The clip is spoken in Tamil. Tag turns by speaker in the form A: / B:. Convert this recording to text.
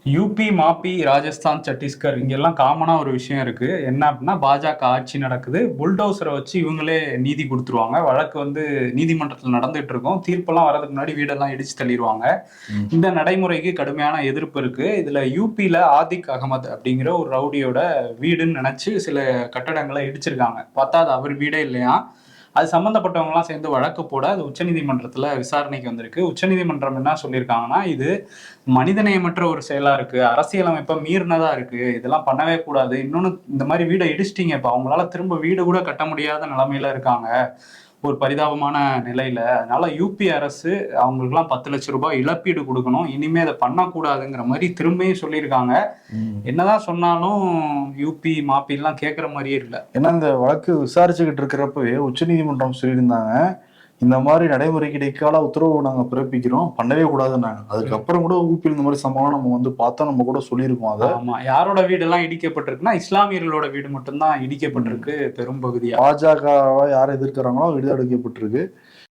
A: யூபி, மாப்பி, ராஜஸ்தான், சத்தீஸ்கர் இங்கெல்லாம் காமனா ஒரு விஷயம் இருக்கு. என்ன அப்படின்னா, பாஜக ஆட்சி நடக்குது. புல்டோசரை வச்சு இவங்களே நீதி குடுத்துருவாங்க. வழக்கு வந்து நீதிமன்றத்துல நடந்துட்டு இருக்கும். தீர்ப்பெல்லாம் வர்றதுக்கு முன்னாடி வீடெல்லாம் இடிச்சு தள்ளிருவாங்க.
B: ம்.
A: இந்த நடைமுறைக்கு கடுமையான எதிர்ப்பு இருக்கு. இதுல யூபில ஆதிக் அகமது அப்படிங்கிற ஒரு ரவுடியோட வீடுன்னு நினைச்சு சில கட்டடங்களை இடிச்சிருக்காங்க. பார்த்தா அது அவர் வீடே இல்லையாம். அது சம்பந்தப்பட்டவங்கலாம் சேர்ந்து வழக்கு போட அது உச்சநீதிமன்றத்துல விசாரணைக்கு வந்திருக்கு. உச்சநீதிமன்றம் என்ன சொல்லியிருக்காங்கன்னா, இது மனிதநேயமற்ற ஒரு செயலா இருக்கு. அரசியலமைப்ப மீறினதா இருக்கு. இதெல்லாம் பண்ணவே கூடாது. இன்னொன்னு இந்த மாரி வீட இடிச்சிட்டீங்க. இப்ப அவங்களால திரும்ப வீடு கூட கட்ட முடியாத நிலைமையில இருக்காங்க. ஒரு பரிதாபமான நிலையில. அதனால யூபி அரசு அவங்களுக்கெல்லாம் 10,00,000 இழப்பீடு குடுக்கணும். இனிமே அத பண்ணக்கூடாதுங்கிற மாரி திரும்பியும் சொல்லியிருக்காங்க.
B: ம்.
A: என்னதான் சொன்னாலும் யூபி, மாப்பிலாம் கேட்கிற மாரியே இல்ல.
B: ஏன்னா இந்த வழக்கு விசாரிச்சுக்கிட்டு இருக்கிறப்பவே உச்சநீதிமன்றம் சொல்லியிருந்தாங்க, இந்த மாதிரி நடைமுறைக்கு இடைக்கால உத்தரவு நாங்க பிறப்பிக்கிறோம், பண்ணவே கூடாதுன்னாங்க.
A: ம்.
B: அதுக்கப்புறம் கூட ஊபியில் இந்த மாதிரி சம்பவம் நம்ம வந்து பார்த்தோம், நம்ம கூட சொல்லியிருக்கோம் அத.
A: ஆமா. யாரோட வீடெல்லாம் இடிக்கப்பட்டிருக்குன்னா, இஸ்லாமியர்களோட வீடு மட்டும் தான்
B: ம்.
A: இடிக்கப்பட்டிருக்கு பெரும் பகுதியா.
B: பாஜகவ யார் எதிர்க்கிறாங்களோ விடுதலை அளிக்கப்பட்டிருக்கு.